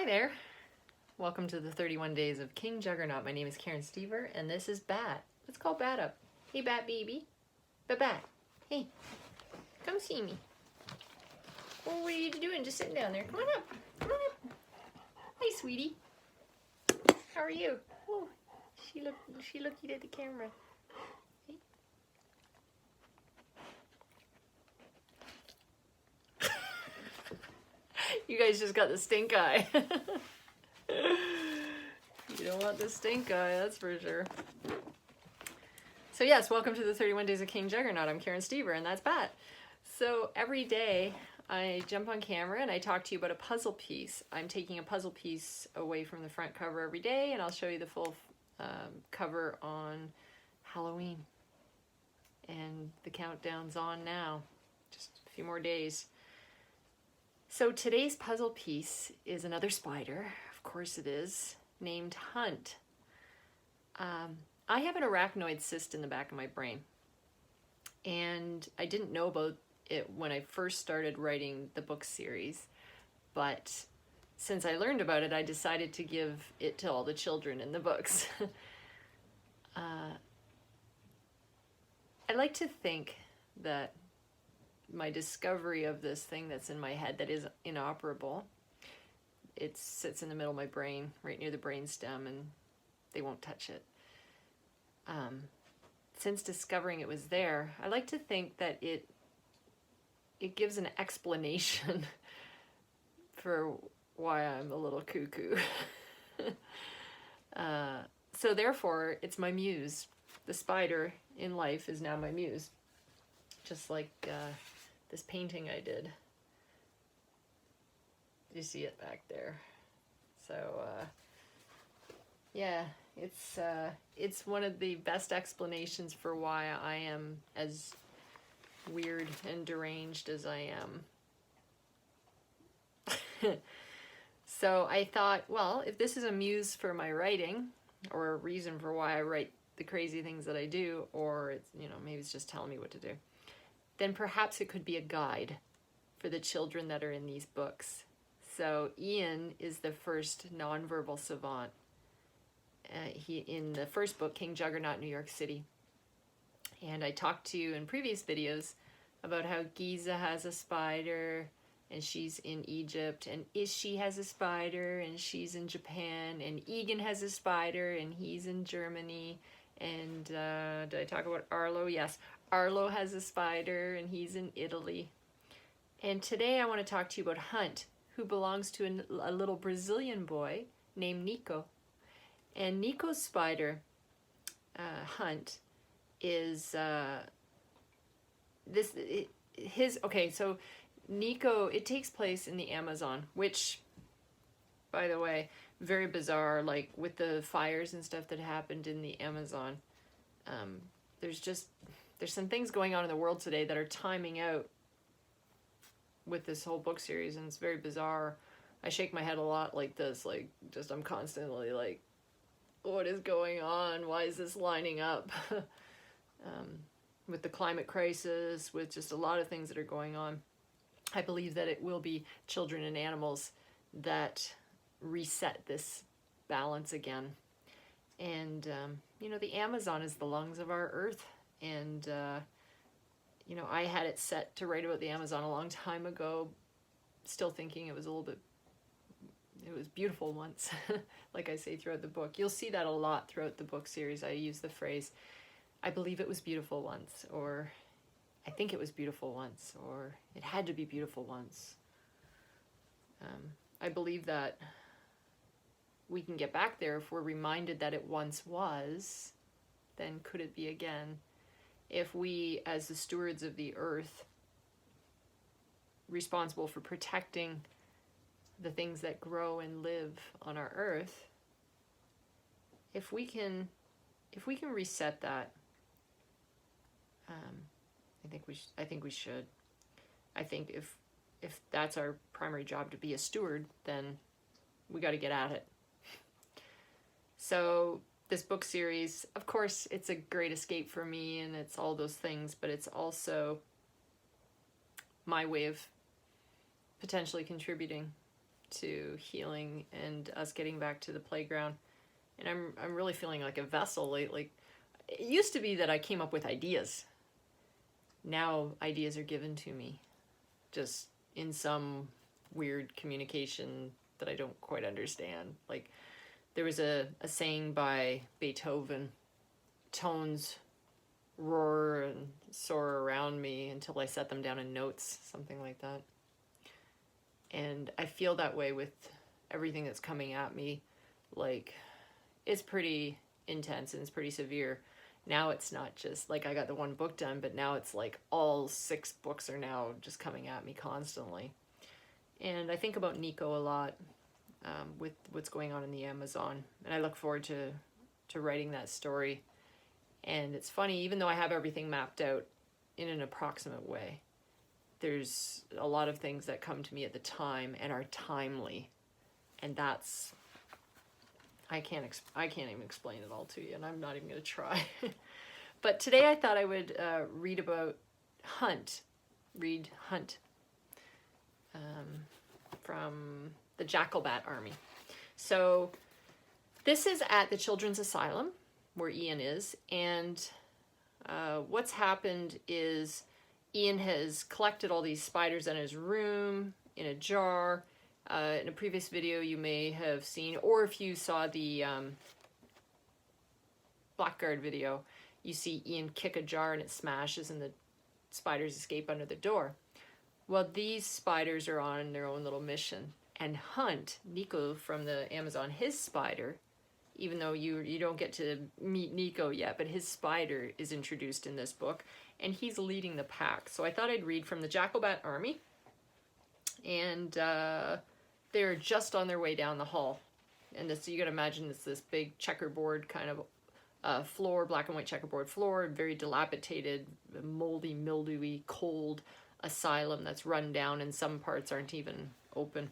Hi there. Welcome to the 31 Days of King Juggernaut. My name is Karen Stever, and this is Bat. Let's call Bat up. Hey, Bat baby. Bat. Hey, come see me. Well, what are you doing? Just sitting down there. Come on up. Come on up. Hey, sweetie. How are you? Oh, she looking at the camera. Hey. You guys just got the stink eye. You don't want the stink eye, that's for sure. So yes, welcome to the 31 Days of King Juggernaut. I'm Karen Stever, and that's Bat. So every day I jump on camera and I talk to you about a puzzle piece. I'm taking a puzzle piece away from the front cover every day, and I'll show you the full cover on Halloween. And the countdown's on now. Just a few more days. So today's puzzle piece is another spider, of course it is, named Hunt. I have an arachnoid cyst in the back of my brain, and I didn't know about it when I first started writing the book series, but since I learned about it, I decided to give it to all the children in the books. I like to think that my discovery of this thing that's in my head that is inoperable, it sits in the middle of my brain, right near the brainstem, and they won't touch it. Since discovering it was there, I like to think that it gives an explanation for why I'm a little cuckoo. So therefore, it's my muse. The spider in life is now my muse. Just like this painting I did. You see it back there. So yeah, it's one of the best explanations for why I am as weird and deranged as I am. So I thought, well, if this is a muse for my writing, or a reason for why I write the crazy things that I do, or it's, you know, maybe it's just telling me what to do, then perhaps it could be a guide for the children that are in these books. So Ian is the first nonverbal savant. He in the first book, King Juggernaut, New York City. And I talked to you in previous videos about how Giza has a spider, and she's in Egypt, and Ishi has a spider, and she's in Japan, and Egan has a spider, and he's in Germany. And did I talk about Arlo? Yes, Arlo has a spider, and he's in Italy. And today I want to talk to you about Hunt, who belongs to a little Brazilian boy named Nico. And Nico's spider, Hunt, is okay, so Nico, it takes place in the Amazon, which, by the way, very bizarre, like with the fires and stuff that happened in the Amazon. There's some things going on in the world today that are timing out with this whole book series, and it's very bizarre. I shake my head a lot like this, like, just I'm constantly like, what is going on? Why is this lining up? With the climate crisis, with just a lot of things that are going on. I believe that it will be children and animals that reset this balance again. And, you know, the Amazon is the lungs of our earth. And, you know, I had it set to write about the Amazon a long time ago, still thinking it was it was beautiful once, like I say throughout the book. You'll see that a lot throughout the book series. I use the phrase, I believe it was beautiful once, or I think it was beautiful once, or it had to be beautiful once. I believe that we can get back there if we're reminded that it once was, then could it be again? If we, as the stewards of the earth, responsible for protecting the things that grow and live on our earth, if we can reset that, I think we should. I think if that's our primary job, to be a steward, then we got to get at it. So this book series, of course, it's a great escape for me, and it's all those things, but it's also my way of potentially contributing to healing and us getting back to the playground. And I'm really feeling like a vessel lately. It used to be that I came up with ideas. Now ideas are given to me, just in some weird communication that I don't quite understand. Like, there was a saying by Beethoven, tones roar and soar around me until I set them down in notes, something like that. And I feel that way with everything that's coming at me. Like, it's pretty intense and it's pretty severe. Now it's not just like I got the one book done, but now it's like all 6 books are now just coming at me constantly. And I think about Nico a lot with what's going on in the Amazon. And I look forward to writing that story. And it's funny, even though I have everything mapped out in an approximate way, there's a lot of things that come to me at the time and are timely. And that's, I can't even explain it all to you, and I'm not even going to try. But today I thought I would read about Hunt. Read Hunt from the Jackalbat Army. So this is at the Children's Asylum where Ian is, and what's happened is Ian has collected all these spiders in his room in a jar. In a previous video you may have seen, or if you saw the Blackguard video, you see Ian kick a jar and it smashes and the spiders escape under the door. Well, these spiders are on their own little mission. And Hunt, Nico from the Amazon, his spider, even though you don't get to meet Nico yet, but his spider is introduced in this book, and he's leading the pack. So I thought I'd read from the Jackalbat Army, and they're just on their way down the hall. And this, you gotta imagine it's this big checkerboard kind of floor, black and white checkerboard floor, very dilapidated, moldy, mildewy, cold asylum that's run down, and some parts aren't even open.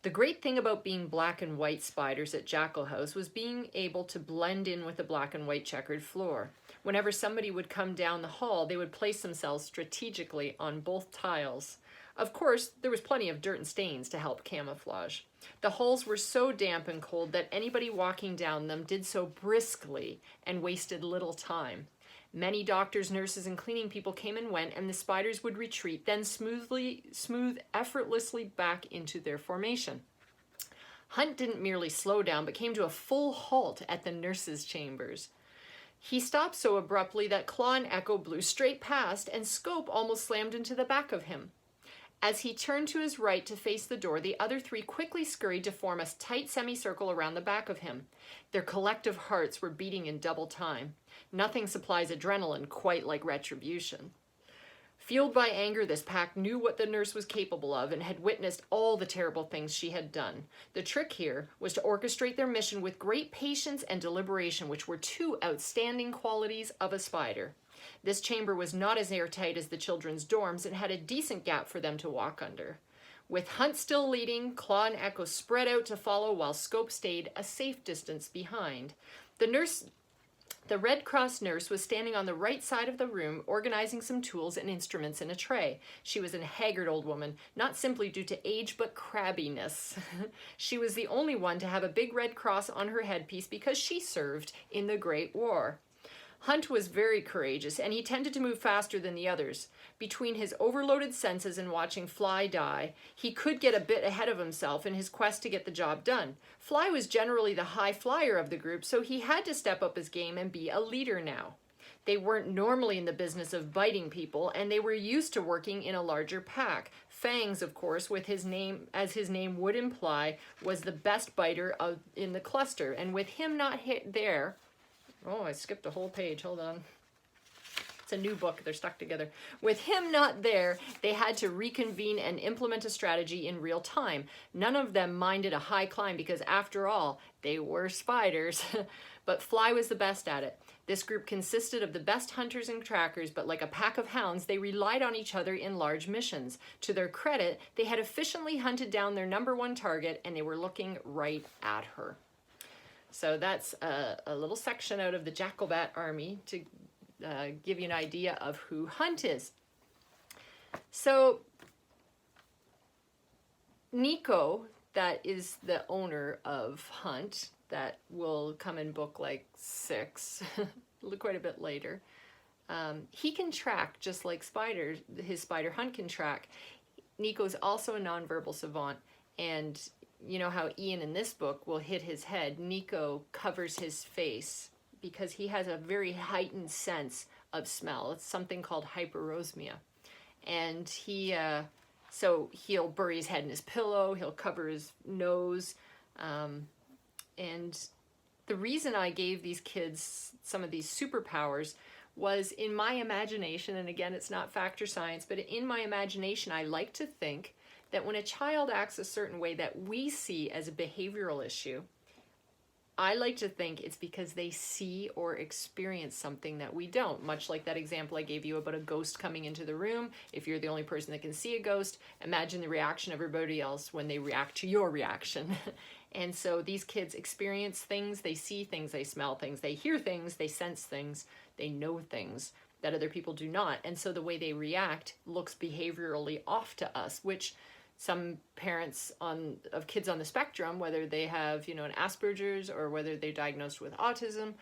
The great thing about being black and white spiders at Jackal House was being able to blend in with the black and white checkered floor. Whenever somebody would come down the hall, they would place themselves strategically on both tiles. Of course, there was plenty of dirt and stains to help camouflage. The halls were so damp and cold that anybody walking down them did so briskly and wasted little time. Many doctors, nurses, and cleaning people came and went, and the spiders would retreat, then smooth effortlessly back into their formation. Hunt didn't merely slow down, but came to a full halt at the nurses' chambers. He stopped so abruptly that Claw and Echo blew straight past, and Scope almost slammed into the back of him. As he turned to his right to face the door, the other 3 quickly scurried to form a tight semicircle around the back of him. Their collective hearts were beating in double time. Nothing supplies adrenaline quite like retribution. Fueled by anger, this pack knew what the nurse was capable of and had witnessed all the terrible things she had done. The trick here was to orchestrate their mission with great patience and deliberation, which were 2 outstanding qualities of a spider. This chamber was not as airtight as the children's dorms and had a decent gap for them to walk under. With Hunt still leading, Claw and Echo spread out to follow while Scope stayed a safe distance behind. The Red Cross nurse was standing on the right side of the room, organizing some tools and instruments in a tray. She was a haggard old woman, not simply due to age, but crabbiness. She was the only one to have a big red cross on her headpiece because she served in the Great War. Hunt was very courageous, and he tended to move faster than the others. Between his overloaded senses and watching Fly die, he could get a bit ahead of himself in his quest to get the job done. Fly was generally the high flyer of the group, so he had to step up his game and be a leader now. They weren't normally in the business of biting people, and they were used to working in a larger pack. Fangs, of course, with his name, as his name would imply, was the best biter in the cluster, and with him not there... Oh, I skipped a whole page. Hold on. It's a new book. They're stuck together. With him not there, they had to reconvene and implement a strategy in real time. None of them minded a high climb because, after all, they were spiders. But Fly was the best at it. This group consisted of the best hunters and trackers, but like a pack of hounds, they relied on each other in large missions. To their credit, they had efficiently hunted down their #1 target, and they were looking right at her. So that's a little section out of the Jackalbat Army to give you an idea of who Hunt is. So Nico, that is the owner of Hunt, that will come in book like 6, quite a bit later. He can track just like spiders. His spider Hunt can track. Nico's also a nonverbal savant, and you know how Ian in this book will hit his head. Nico covers his face because he has a very heightened sense of smell. It's something called hyperosmia, and so he'll bury his head in his pillow. He'll cover his nose, and the reason I gave these kids some of these superpowers was in my imagination, and again, it's not fact or science, but in my imagination, I like to think that when a child acts a certain way that we see as a behavioral issue, I like to think it's because they see or experience something that we don't. Much like that example I gave you about a ghost coming into the room. If you're the only person that can see a ghost, imagine the reaction of everybody else when they react to your reaction. And so these kids experience things, they see things, they smell things, they hear things, they sense things, they know things that other people do not. And so the way they react looks behaviorally off to us, which some parents of kids on the spectrum, whether they have, an Asperger's or whether they're diagnosed with autism,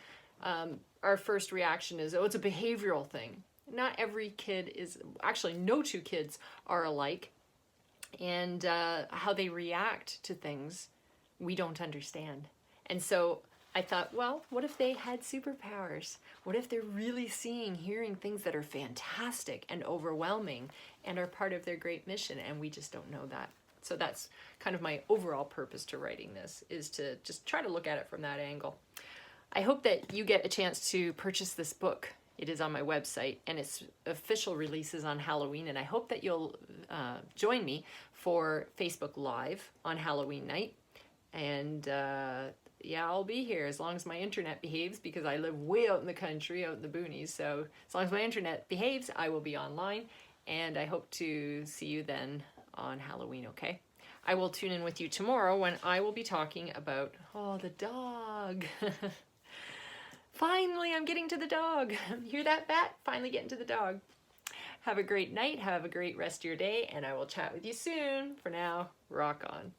our first reaction is, oh, it's a behavioral thing. Not every kid is, actually no two kids are alike. And how they react to things, we don't understand. And so I thought, well, what if they had superpowers? What if they're really seeing, hearing things that are fantastic and overwhelming and are part of their great mission, and we just don't know that? So that's kind of my overall purpose to writing this, is to just try to look at it from that angle. I hope that you get a chance to purchase this book. It is on my website, and its official release is on Halloween, and I hope that you'll join me for Facebook Live on Halloween night. And yeah, I'll be here as long as my internet behaves, because I live way out in the country, out in the boonies. So as long as my internet behaves, I will be online, and I hope to see you then on Halloween, okay? I will tune in with you tomorrow when I will be talking about, the dog. Finally, I'm getting to the dog. Hear that, Bat? Finally getting to the dog. Have a great night. Have a great rest of your day, and I will chat with you soon. For now, rock on.